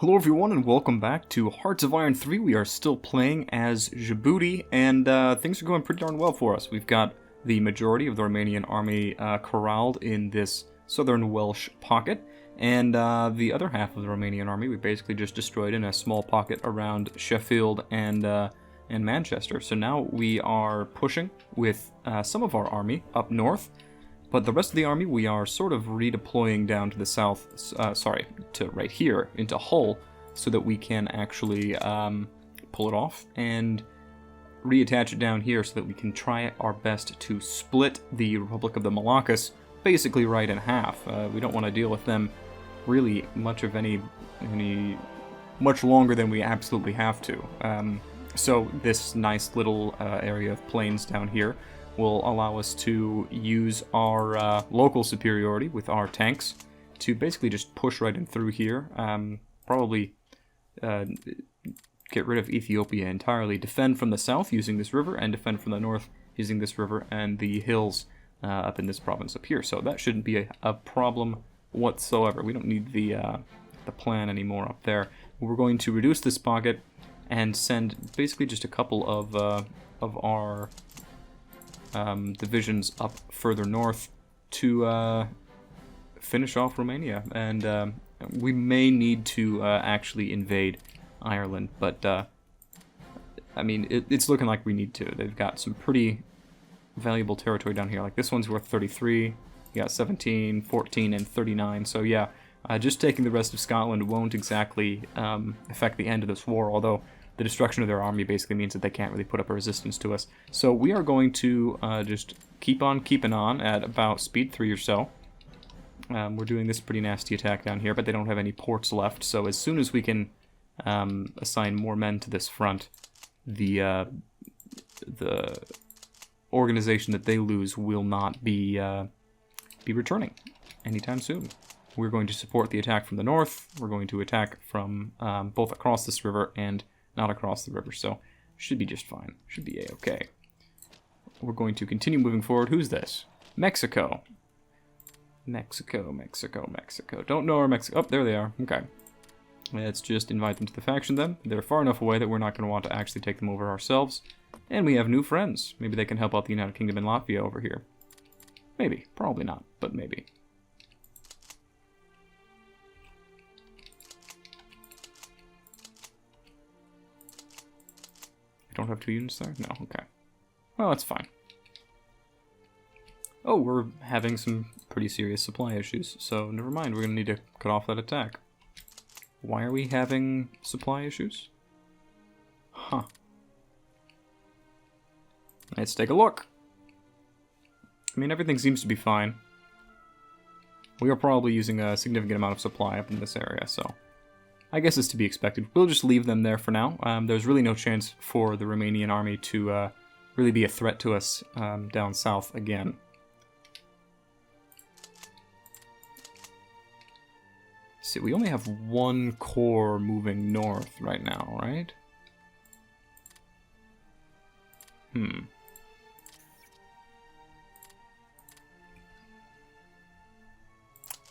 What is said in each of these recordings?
Hello everyone and welcome back to Hearts of Iron 3. We are still playing as Djibouti and things are going pretty darn well for us. We've got the majority of the Romanian army corralled in this southern Welsh pocket, and the other half of the Romanian army we basically just destroyed in a small pocket around Sheffield and Manchester. So now we are pushing with some of our army up north, but the rest of the army we are sort of redeploying down to the south, to right here, into Hull, so that we can actually pull it off and reattach it down here so that we can try our best to split the Republic of the Moluccas basically right in half. We don't want to deal with them really much longer than we absolutely have to. So this nice little area of plains down here will allow us to use our local superiority with our tanks to basically just push right in through here. Probably get rid of Ethiopia entirely, defend from the south using this river, and defend from the north using this river and the hills up in this province up here. So that shouldn't be a problem whatsoever. We don't need the plan anymore up there. We're going to reduce this pocket and send basically just a couple of our divisions up further north to finish off Romania, and we may need to actually invade Ireland, but I mean it's looking like we need to. They've got some pretty valuable territory down here. Like this one's worth 33, you got 17, 14, and 39, so yeah, just taking the rest of Scotland won't exactly affect the end of this war, although the destruction of their army basically means that they can't really put up a resistance to us. So we are going to just keep on keeping on at about speed 3 or so. We're doing this pretty nasty attack down here, but they don't have any ports left, so as soon as we can assign more men to this front, the organization that they lose will not be returning anytime soon. We're going to support the attack from the north. We're going to attack from both across this river and not across the river, so should be just fine. Should be a-okay. We're going to continue moving forward. Who's this? Mexico. Mexico. Don't know where Mexico... Oh, there they are. Okay. Let's just invite them to the faction then. They're far enough away that we're not going to want to actually take them over ourselves. And we have new friends. Maybe they can help out the United Kingdom and Latvia over here. Maybe. Probably not, but maybe. I don't have 2 units there? No, okay. Well, that's fine. Oh, we're having some pretty serious supply issues, so never mind, we're going to need to cut off that attack. Why are we having supply issues? Huh. Let's take a look. I mean, everything seems to be fine. We are probably using a significant amount of supply up in this area, so I guess it's to be expected. We'll just leave them there for now. There's really no chance for the Romanian army to really be a threat to us down south again. See, we only have 1 corps moving north right now, right?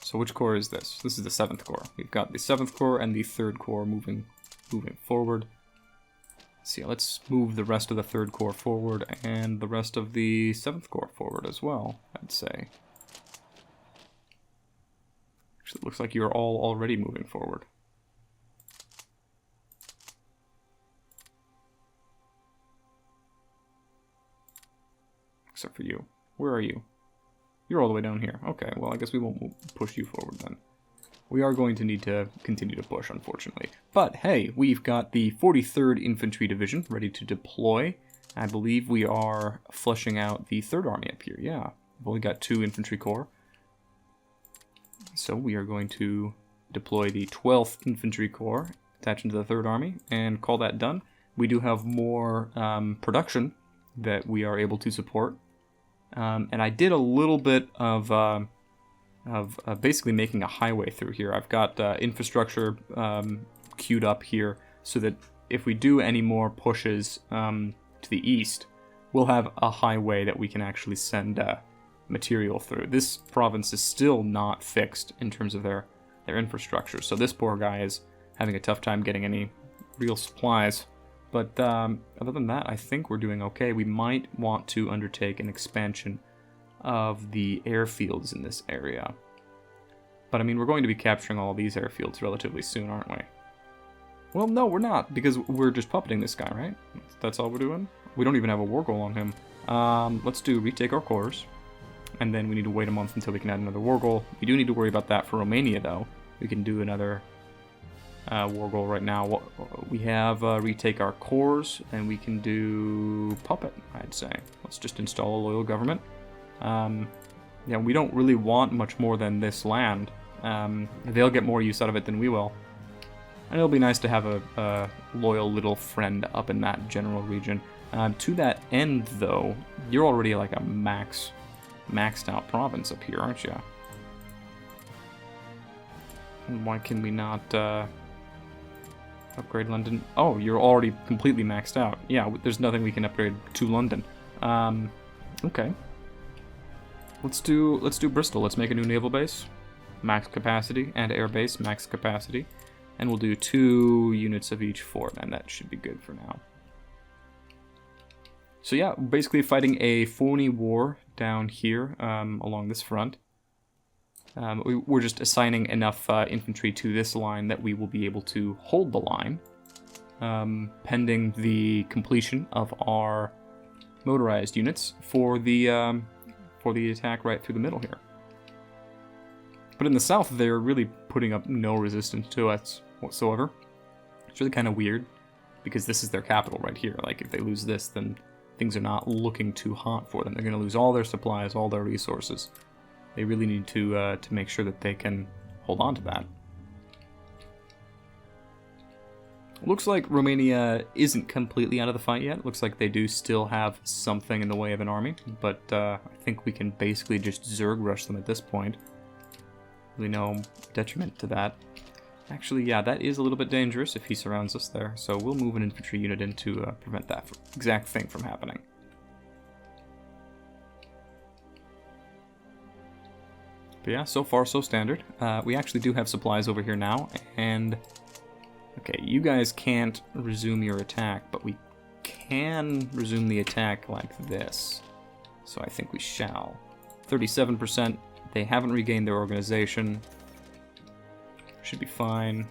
So which corps is this? This is the 7th Corps. We've got the 7th Corps and the 3rd Corps moving forward. Let's see, let's move the rest of the 3rd Corps forward and the rest of the 7th Corps forward as well, I'd say. Actually, it looks like you're all already moving forward. Except for you. Where are you? You're all the way down here. Okay, well, I guess we won't push you forward then. We are going to need to continue to push, unfortunately. But, hey, we've got the 43rd Infantry Division ready to deploy. I believe we are fleshing out the 3rd Army up here. Yeah, we've only got 2 Infantry Corps. So we are going to deploy the 12th Infantry Corps, attaching to the 3rd Army, and call that done. We do have more production that we are able to support. And I did a little bit of basically making a highway through here. I've got infrastructure queued up here so that if we do any more pushes to the east, we'll have a highway that we can actually send material through. This province is still not fixed in terms of their infrastructure, so this poor guy having a tough time getting any real supplies. But other than that, I think we're doing okay. We might want to undertake an expansion of the airfields in this area. But I mean, we're going to be capturing all these airfields relatively soon, aren't we? Well, no, we're not, because we're just puppeting this guy, right? That's all we're doing? We don't even have a war goal on him. Let's do retake our cores, and then we need to wait a month until we can add another war goal. We do need to worry about that for Romania, though. We can do another war goal right now. We have retake our cores, and we can do puppet, I'd say. Let's just install a loyal government. Yeah, we don't really want much more than this land. They'll get more use out of it than we will. And it'll be nice to have a loyal little friend up in that general region. To that end, though, you're already like a maxed out province up here, aren't you? And why can we not upgrade London? Oh, you're already completely maxed out. Yeah, there's nothing we can upgrade to London. Okay. Let's do Bristol. Let's make a new naval base, max capacity, and air base, max capacity. And we'll do 2 units of each fort, and that should be good for now. So yeah, basically fighting a phony war down here along this front. We're just assigning enough infantry to this line that we will be able to hold the line, pending the completion of our motorized units for the attack right through the middle here. But in the south, they're really putting up no resistance to us whatsoever. It's really kind of weird, because this is their capital right here. Like, if they lose this, then things are not looking too hot for them. They're going to lose all their supplies, all their resources. They really need to make sure that they can hold on to that. Looks like Romania isn't completely out of the fight yet. Looks like they do still have something in the way of an army, but I think we can basically just Zerg rush them at this point. Really no detriment to that. Actually, yeah, that is a little bit dangerous if he surrounds us there, so we'll move an infantry unit in to prevent that exact thing from happening. But yeah, so far so standard. We actually do have supplies over here now, and okay, you guys can't resume your attack, but we can resume the attack like this. So I think we shall. 37%. They haven't regained their organization. Should be fine.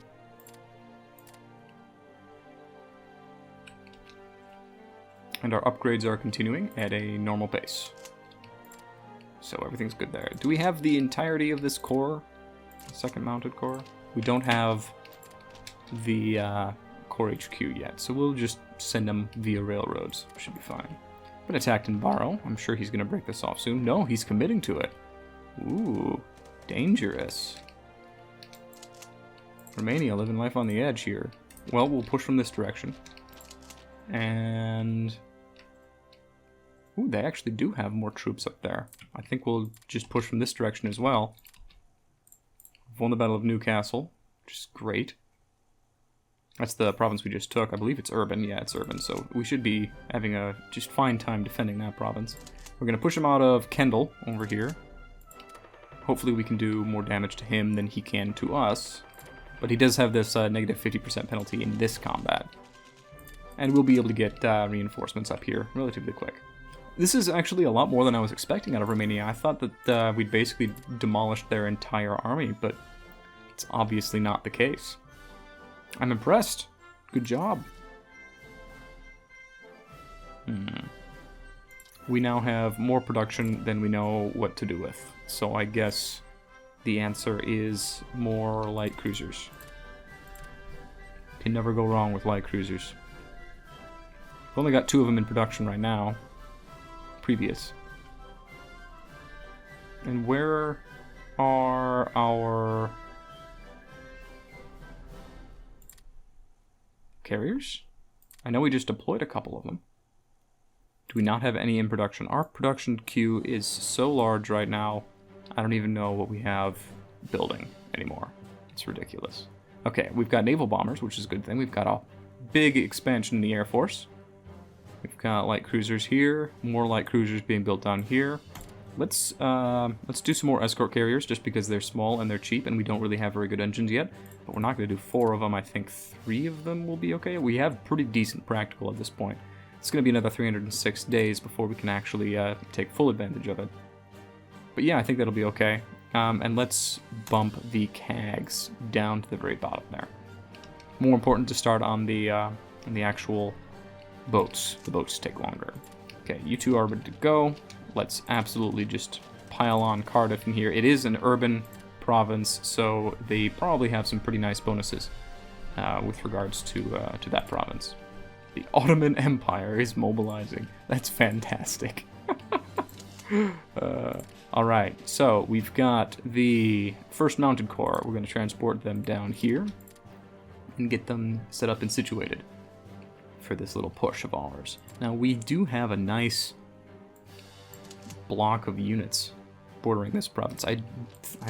And our upgrades are continuing at a normal pace. So everything's good there. Do we have the entirety of this core? Second mounted core? We don't have the core HQ yet, so we'll just send them via railroads. Should be fine. Been attacked in Baro. I'm sure he's going to break this off soon. No, he's committing to it. Ooh, dangerous. Romania living life on the edge here. Well, we'll push from this direction. And ooh, they actually do have more troops up there. I think we'll just push from this direction as well. We've won the Battle of Newcastle, which is great. That's the province we just took. I believe it's urban. Yeah, it's urban. So we should be having a just fine time defending that province. We're going to push him out of Kendal over here. Hopefully we can do more damage to him than he can to us. But he does have this negative 50% penalty in this combat. And we'll be able to get reinforcements up here relatively quick. This is actually a lot more than I was expecting out of Romania. I thought that we'd basically demolished their entire army, but it's obviously not the case. I'm impressed. Good job. We now have more production than we know what to do with. So I guess the answer is more light cruisers. Can never go wrong with light cruisers. We've only got 2 of them in production right now. Previous. And where are our carriers? I know we just deployed a couple of them. Do we not have any in production? Our production queue is so large right now, I don't even know what we have building anymore. It's ridiculous. Okay, we've got naval bombers, which is a good thing. We've got a big expansion in the Air Force. We've got light cruisers here, more light cruisers being built down here. Let's do some more escort carriers, just because they're small and they're cheap, and we don't really have very good engines yet. But we're not going to do 4 of them. I think 3 of them will be okay. We have pretty decent practical at this point. It's going to be another 306 days before we can actually take full advantage of it. But yeah, I think that'll be okay. And let's bump the CAGs down to the very bottom there. More important to start on the actual boats. The boats take longer. Okay, you two are ready to go. Let's absolutely just pile on Cardiff in here. It is an urban province, so they probably have some pretty nice bonuses with regards to that province. The Ottoman Empire is mobilizing. That's fantastic. Alright, so we've got the 1st Mounted Corps. We're going to transport them down here and get them set up and situated for this little push of ours. Now, we do have a nice block of units bordering this province. I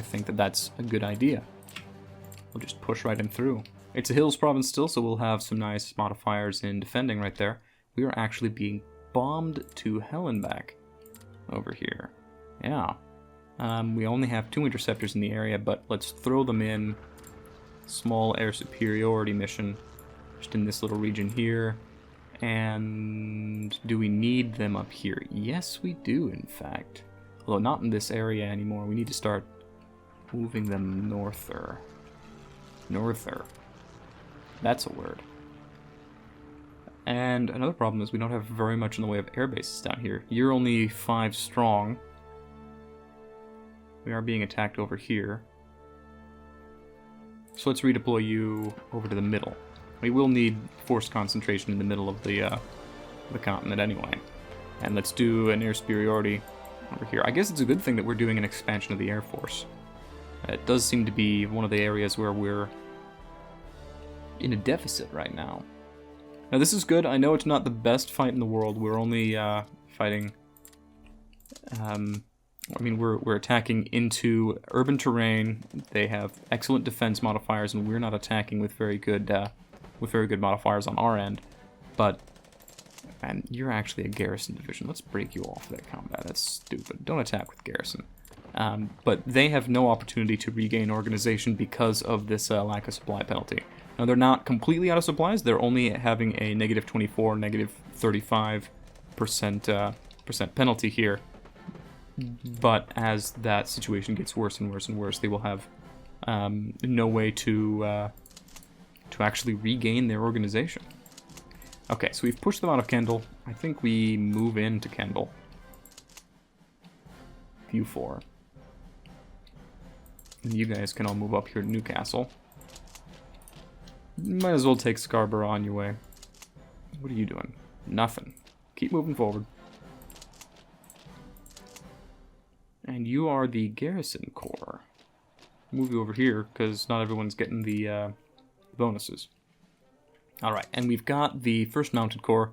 think that that's a good idea. We'll just push right in through. It's a hills province still, so we'll have some nice modifiers in defending right there. We are actually being bombed to hell and back over here. Yeah. We only have 2 interceptors in the area, but let's throw them in. Small air superiority mission just in this little region here. And do we need them up here? Yes, we do, in fact. Although not in this area anymore. We need to start moving them norther. Norther. That's a word. And another problem is we don't have very much in the way of air bases down here. You're only 5 strong. We are being attacked over here. So let's redeploy you over to the middle. We will need force concentration in the middle of the continent anyway. And let's do an air superiority over here. I guess it's a good thing that we're doing an expansion of the Air Force. It does seem to be one of the areas where we're in a deficit right now. Now this is good. I know it's not the best fight in the world. We're only fighting... I mean, we're attacking into urban terrain. They have excellent defense modifiers, and we're not attacking with very good modifiers on our end. But, man, you're actually a garrison division. Let's break you off that combat. That's stupid. Don't attack with garrison. But they have no opportunity to regain organization because of this lack of supply penalty. Now, they're not completely out of supplies. They're only having a negative 24, negative 35% penalty here. But as that situation gets worse and worse and worse, they will have no way to actually regain their organization. Okay, so we've pushed them out of Kendal. I think we move into Kendal. You 4. And you guys can all move up here to Newcastle. Might as well take Scarborough on your way. What are you doing? Nothing. Keep moving forward. And you are the Garrison Corps. Move you over here, because not everyone's getting the bonuses. Alright, and we've got the 1st Mounted Corps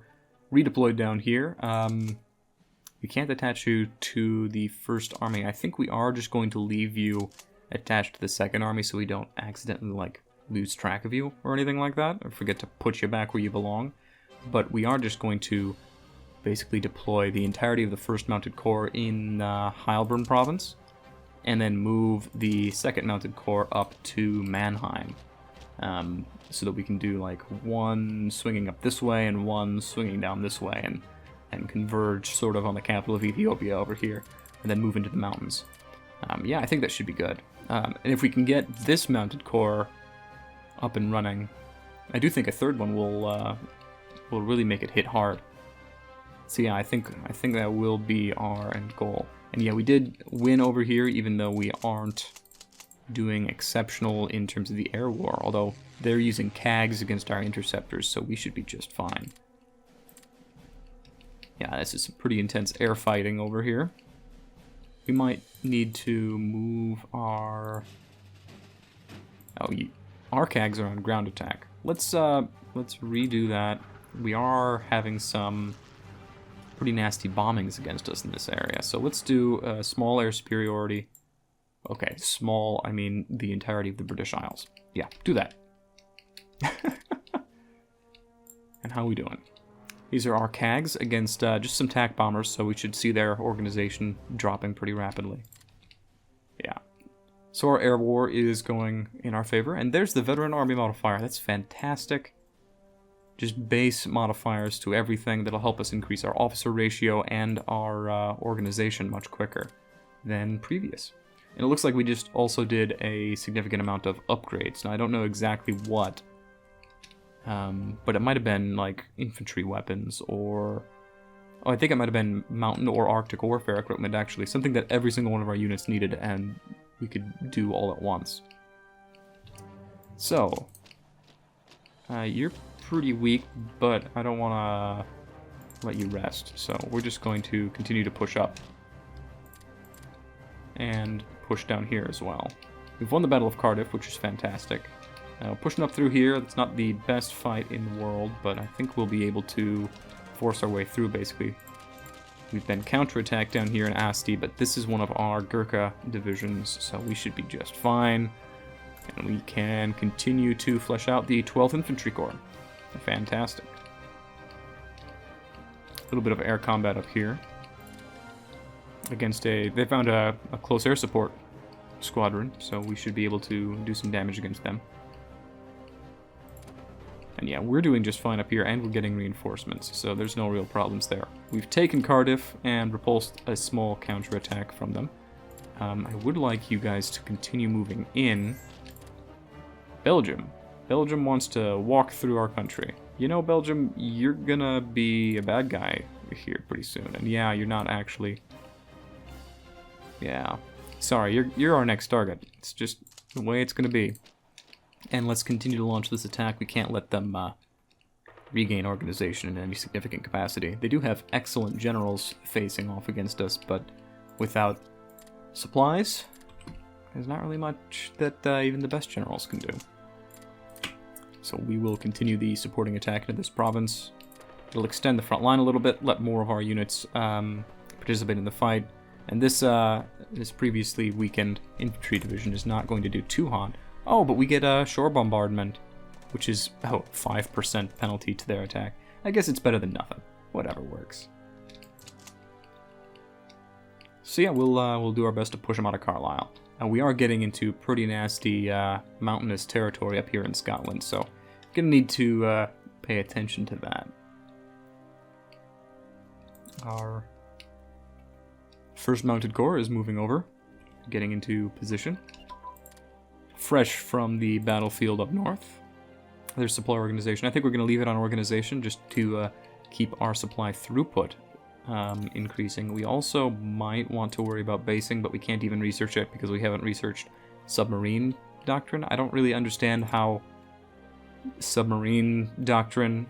redeployed down here. We can't attach you to the 1st Army. I think we are just going to leave you attached to the 2nd Army so we don't accidentally, like, lose track of you or anything like that, or forget to put you back where you belong. But we are just going to basically deploy the entirety of the 1st Mounted Corps in Heilbronn province, and then move the 2nd Mounted Corps up to Mannheim, so that we can do like one swinging up this way and one swinging down this way, and converge sort of on the capital of Ethiopia over here, and then move into the mountains. Yeah, I think that should be good. And if we can get this Mounted Corps up and running, I do think a 3rd one will really make it hit hard. So yeah, I think that will be our end goal. And yeah, we did win over here, even though we aren't doing exceptional in terms of the air war, although they're using CAGs against our interceptors, so we should be just fine. Yeah, this is some pretty intense air fighting over here. We might need to move our... Oh, our CAGs are on ground attack. Let's redo that. We are having some pretty nasty bombings against us in this area, so let's do a small air superiority. Okay, small, I mean the entirety of the British Isles. Yeah, do that. And how are we doing? These are our CAGs against just some TAC bombers, so we should see their organization dropping pretty rapidly. Yeah. So our air war is going in our favor, and there's the veteran army modifier. That's fantastic. Just base modifiers to everything that'll help us increase our officer ratio and our organization much quicker than previous. And it looks like we just also did a significant amount of upgrades. Now, I don't know exactly what, but it might have been like infantry weapons or... Oh, I think it might have been mountain or Arctic warfare equipment, actually. Something that every single one of our units needed and we could do all at once. So, you're pretty weak, but I don't want to let you rest. So we're just going to continue to push up. And push down here as well. We've won the Battle of Cardiff, which is fantastic. Pushing up through here, it's not the best fight in the world, but I think we'll be able to force our way through, basically. We've been counterattacked down here in Asti, but this is one of our Gurkha divisions, so we should be just fine. And we can continue to flesh out the 12th Infantry Corps. Fantastic. A little bit of air combat up here. Against they found a close air support squadron, so we should be able to do some damage against them. And yeah, we're doing just fine up here, and we're getting reinforcements, so there's no real problems there. We've taken Cardiff and repulsed a small counterattack from them. I would like you guys to continue moving in. Belgium. Belgium wants to walk through our country. You know, Belgium, you're gonna be a bad guy here pretty soon. And yeah, you're not actually... Yeah. Sorry, you're our next target. It's just the way it's gonna be. And let's continue to launch this attack. We can't let them regain organization in any significant capacity. They do have excellent generals facing off against us, but without supplies, there's not really much that even the best generals can do. So we will continue the supporting attack into this province. It'll extend the front line a little bit, let more of our units participate in the fight. And this previously weakened infantry division is not going to do too hot. Oh, but we get a shore bombardment, which is 5% penalty to their attack. I guess it's better than nothing. Whatever works. So yeah, we'll do our best to push them out of Carlisle. We are getting into pretty nasty mountainous territory up here in Scotland, so gonna need to pay attention to that. Our 1st Mounted Corps is moving over, getting into position. Fresh from the battlefield up north. There's supply organization. I think we're going to leave it on organization just to keep our supply throughput increasing. We also might want to worry about basing, but we can't even research it because we haven't researched submarine doctrine. I don't really understand how submarine doctrine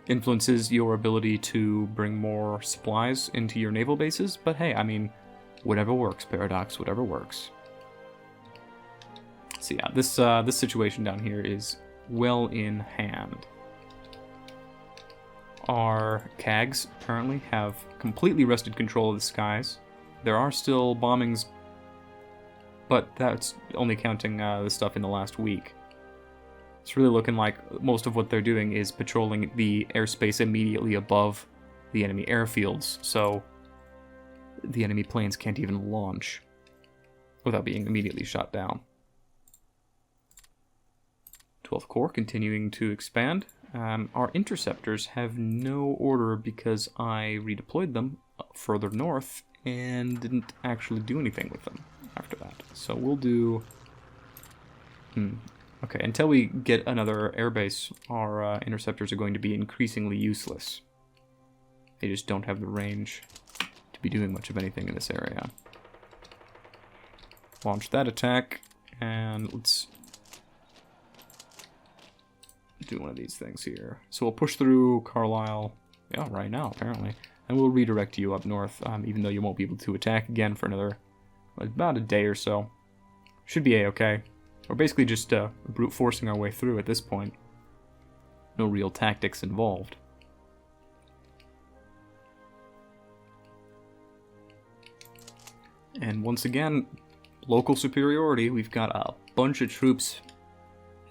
influences your ability to bring more supplies into your naval bases, but hey, I mean, whatever works, Paradox, whatever works. So yeah, this situation down here is well in hand. Our CAGs apparently have completely wrested control of the skies. There are still bombings, but that's only counting the stuff in the last week. It's really looking like most of what they're doing is patrolling the airspace immediately above the enemy airfields, so the enemy planes can't even launch without being immediately shot down. 12th Corps continuing to expand. Our interceptors have no order because I redeployed them further north and didn't actually do anything with them after that. So we'll do... Okay, until we get another airbase, our interceptors are going to be increasingly useless. They just don't have the range to be doing much of anything in this area. Launch that attack, and let's do one of these things here. So we'll push through Carlisle, yeah, right now, apparently. And we'll redirect you up north, even though you won't be able to attack again for another, about a day or so. Should be a-okay. We're basically just brute forcing our way through at this point. No real tactics involved. And once again, local superiority. We've got a bunch of troops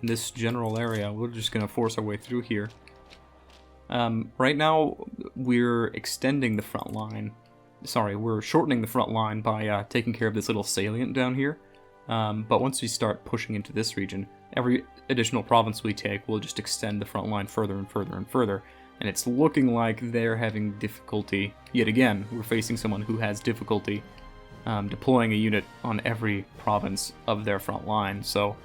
in this general area. We're just going to force our way through here. Right now, we're extending the front line. Sorry, we're shortening the front line by taking care of this little salient down here. But once we start pushing into this region, every additional province we take will just extend the front line further and further and further. And it's looking like they're having difficulty. Yet again, we're facing someone who has difficulty deploying a unit on every province of their front line. So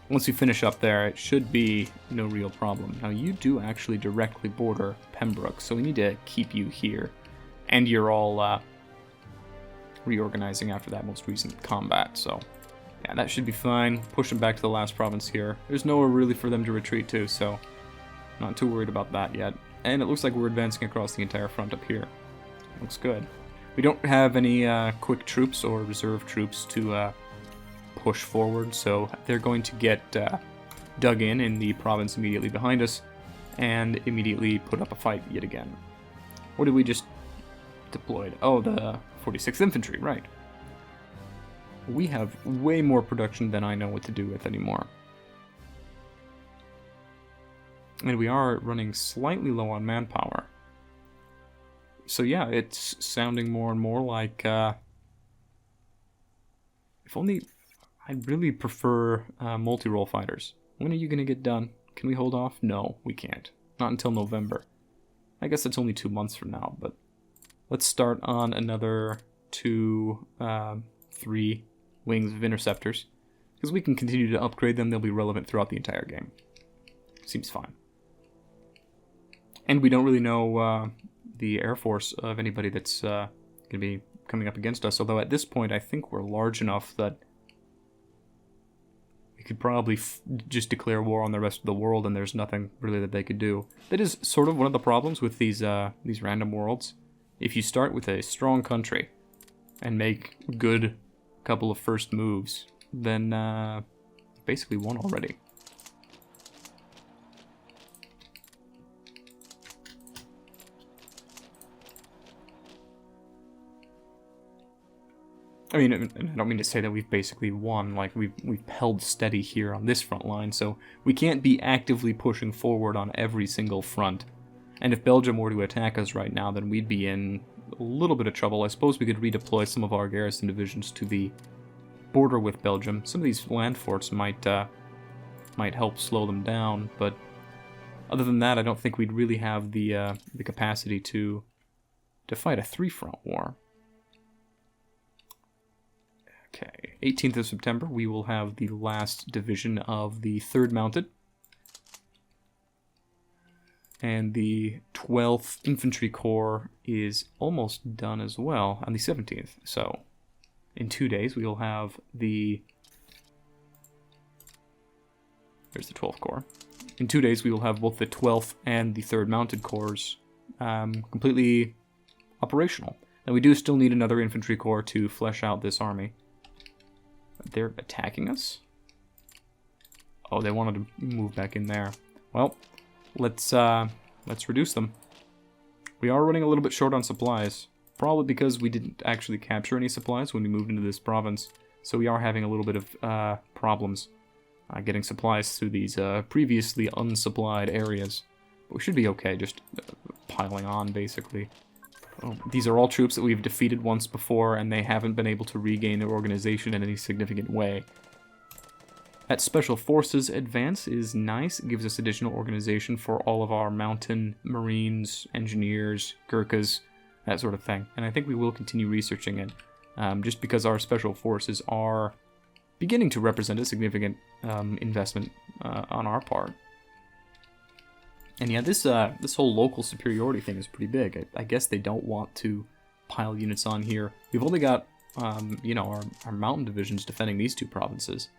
once we finish up there, it should be no real problem. Now, you do actually directly border Pembroke, so we need to keep you here. And you're all reorganizing after that most recent combat, so yeah, that should be fine. Push them back to the last province here. There's nowhere really for them to retreat to, so not too worried about that yet. And it looks like we're advancing across the entire front up here. Looks good. We don't have any quick troops or reserve troops to push forward, so they're going to get dug in the province immediately behind us and immediately put up a fight yet again. What did we just deployed? Oh, the 46th Infantry, right. We have way more production than I know what to do with anymore. And we are running slightly low on manpower. So yeah, it's sounding more and more like, if only, I'd really prefer multi-role fighters. When are you going to get done? Can we hold off? No, we can't. Not until November. I guess that's only 2 months from now, but let's start on another 2, 3 wings of interceptors. Because we can continue to upgrade them, they'll be relevant throughout the entire game. Seems fine. And we don't really know the air force of anybody that's going to be coming up against us, although at this point I think we're large enough that we could probably just declare war on the rest of the world and there's nothing really that they could do. That is sort of one of the problems with these random worlds. If you start with a strong country and make a good couple of first moves, then basically won already. I mean, I don't mean to say that we've basically won, like we've held steady here on this front line, so we can't be actively pushing forward on every single front. And if Belgium were to attack us right now, then we'd be in a little bit of trouble. I suppose we could redeploy some of our garrison divisions to the border with Belgium. Some of these land forts might help slow them down, but other than that, I don't think we'd really have the capacity to fight a 3-front war. Okay, 18th of September, we will have the last division of the 3rd Mounted. And the 12th Infantry Corps is almost done as well on the 17th. So, in 2 days, we will have the... There's the 12th Corps. In 2 days, we will have both the 12th and the 3rd Mounted Corps completely operational. Now, we do still need another Infantry Corps to flesh out this army. They're attacking us? Oh, they wanted to move back in there. Well, let's reduce them. We are running a little bit short on supplies, probably because we didn't actually capture any supplies when we moved into this province, so we are having a little bit of problems getting supplies through these previously unsupplied areas. But we should be okay, just piling on, basically. Oh, these are all troops that we've defeated once before, and they haven't been able to regain their organization in any significant way. That Special Forces advance is nice. It gives us additional organization for all of our mountain, marines, engineers, Gurkhas, that sort of thing. And I think we will continue researching it, just because our Special Forces are beginning to represent a significant investment on our part. And yeah, this whole local superiority thing is pretty big. I guess they don't want to pile units on here. We've only got, you know, our mountain divisions defending these 2 provinces.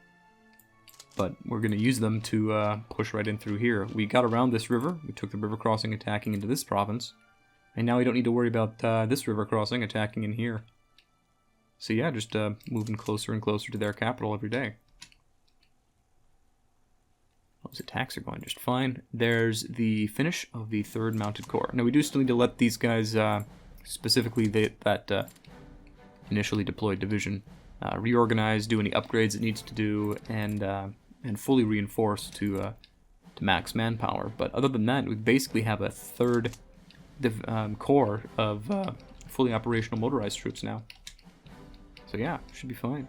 But we're going to use them to push right in through here. We got around this river. We took the river crossing attacking into this province. And now we don't need to worry about this river crossing attacking in here. So yeah, just moving closer and closer to their capital every day. Those attacks are going just fine. There's the finish of the 3rd Mounted Corps. Now, we do still need to let these guys, specifically that initially deployed division, reorganize, do any upgrades it needs to do, and fully reinforce to max manpower. But other than that, we basically have a third corps of fully operational motorized troops now. So yeah, should be fine.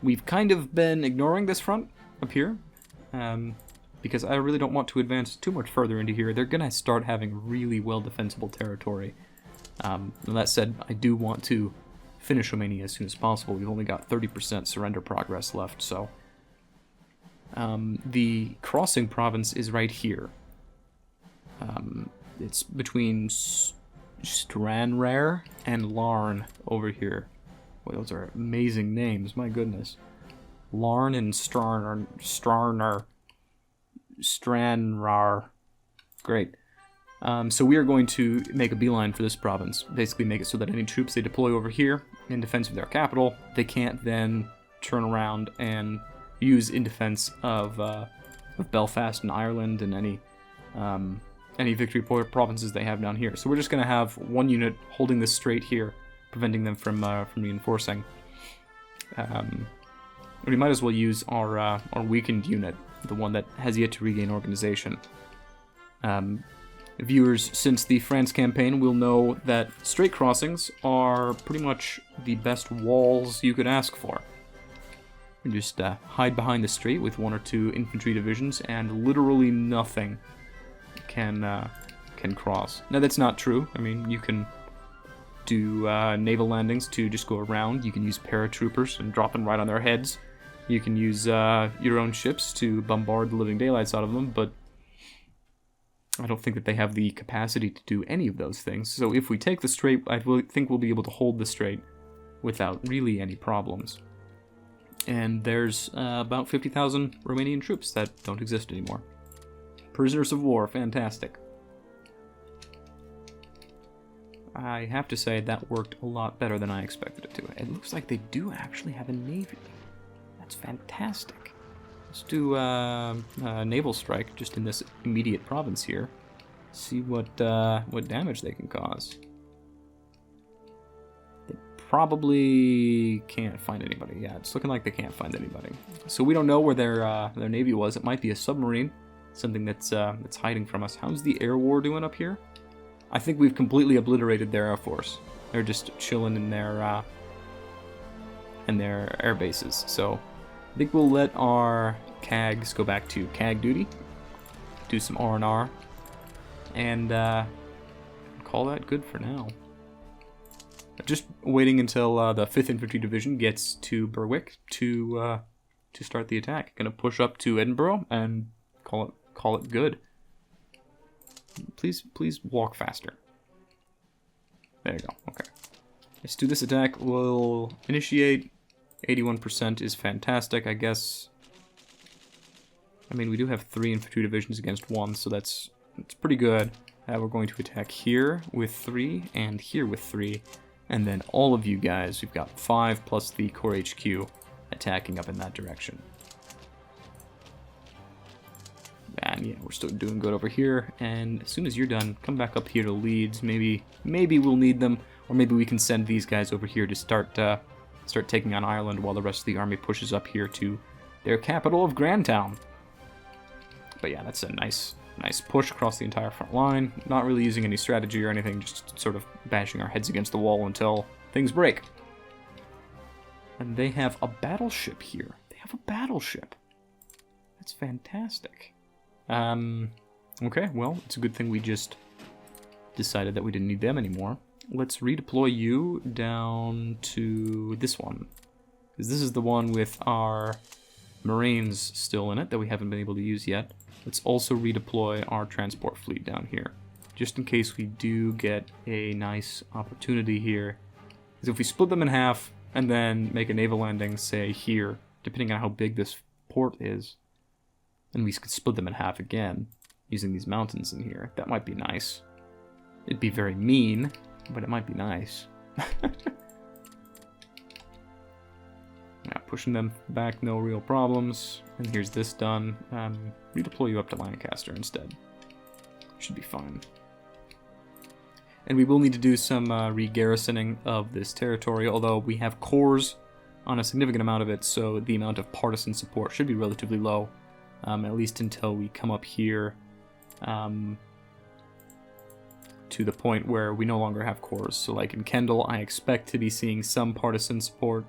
We've kind of been ignoring this front up here, because I really don't want to advance too much further into here. They're going to start having really well-defensible territory. And that said, I do want to finish Romania as soon as possible. We've only got 30% surrender progress left, so... the crossing province is right here. It's between Stranraer and Larn over here. Boy, those are amazing names, my goodness. Larn and Stranraer. Great. So we are going to make a beeline for this province. Basically make it so that any troops they deploy over here in defense of their capital, they can't then turn around and use in defense of Belfast and Ireland and any victory provinces they have down here. So we're just going to have one unit holding this straight here, preventing them from reinforcing. We might as well use our weakened unit, the one that has yet to regain organization. Viewers since the France campaign will know that straight crossings are pretty much the best walls you could ask for. You just hide behind the strait with 1 or 2 infantry divisions, and literally nothing can cross. Now that's not true. I mean, you can do naval landings to just go around. You can use paratroopers and drop them right on their heads. You can use your own ships to bombard the living daylights out of them, but I don't think that they have the capacity to do any of those things. So if we take the strait, I think we'll be able to hold the strait without really any problems. And there's about 50,000 Romanian troops that don't exist anymore. Prisoners of war, fantastic. I have to say that worked a lot better than I expected it to. It looks like they do actually have a navy. That's fantastic. Let's do a naval strike just in this immediate province here. See what damage they can cause. They probably can't find anybody. Yeah, it's looking like they can't find anybody. So we don't know where their navy was. It might be a submarine, something that's hiding from us. How's the air war doing up here? I think we've completely obliterated their air force. They're just chilling in their air bases. So I think we'll let our CAGs go back to CAG duty, do some R&R, and call that good for now. Just waiting until the 5th Infantry Division gets to Berwick to start the attack. Gonna push up to Edinburgh and call it good. Please walk faster. There you go. Okay. Let's do this attack. We'll initiate. 81% is fantastic, I guess. I mean, we do have 3 infantry divisions against 1, so that's pretty good. We're going to attack here with 3 and here with 3, and then all of you guys, we've got 5 plus the Corps HQ attacking up in that direction. And yeah, we're still doing good over here, and as soon as you're done, come back up here to Leeds. Maybe we'll need them, or maybe we can send these guys over here to start taking on Ireland while the rest of the army pushes up here to their capital of Grandtown. But yeah, that's a nice push across the entire front line. Not really using any strategy or anything, just sort of bashing our heads against the wall until things break. And they have a battleship here. They have a battleship. That's fantastic. Okay, well, it's a good thing we just decided that we didn't need them anymore. Let's redeploy you down to this one, because this is the one with our Marines still in it that we haven't been able to use yet. Let's also redeploy our transport fleet down here, just in case we do get a nice opportunity here. Because if we split them in half and then make a naval landing, say here, depending on how big this port is, and we could split them in half again using these mountains in here, that might be nice. It'd be very mean, but it might be nice. Yeah, pushing them back, no real problems. And here's this done. Redeploy you up to Lancaster instead. Should be fine. And we will need to do some re-garrisoning of this territory, although we have corps on a significant amount of it, so the amount of partisan support should be relatively low. at least until we come up here to the point where we no longer have cores. So like in Kendall, I expect to be seeing some partisan support,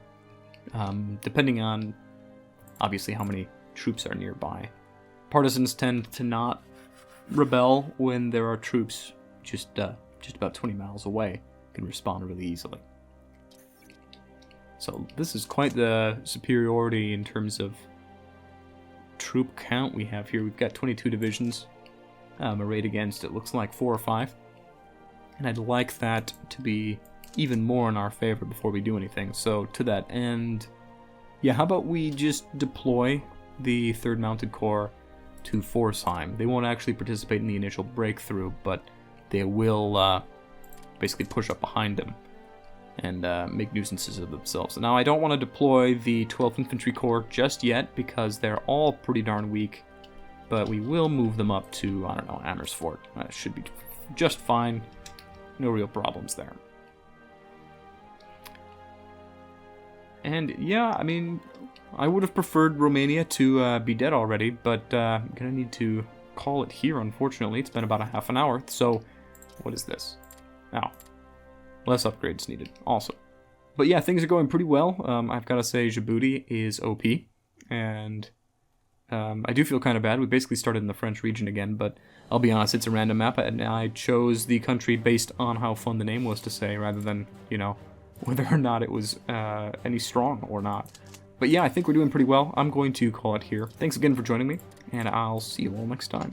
depending on obviously how many troops are nearby. Partisans tend to not rebel when there are troops just about 20 miles away. Can respond really easily. So this is quite the superiority in terms of troop count we have here. We've got 22 divisions arrayed against, it looks like 4 or 5. And I'd like that to be even more in our favor before we do anything. So to that end, yeah, how about we just deploy the 3rd Mounted Corps to Forsheim. They won't actually participate in the initial breakthrough, but they will basically push up behind them and make nuisances of themselves. Now, I don't want to deploy the 12th Infantry Corps just yet because they're all pretty darn weak, but we will move them up to, I don't know, Amersfoort. Should be just fine. No real problems there. And yeah, I mean, I would have preferred Romania to be dead already, but I'm going to need to call it here, unfortunately. It's been about a half an hour, so what is this? Oh, less upgrades needed, also. But yeah, things are going pretty well. I've got to say Djibouti is OP, and I do feel kind of bad. We basically started in the French region again, but I'll be honest, it's a random map, and I chose the country based on how fun the name was to say, rather than, you know, whether or not it was any strong or not. But yeah, I think we're doing pretty well. I'm going to call it here. Thanks again for joining me, and I'll see you all next time.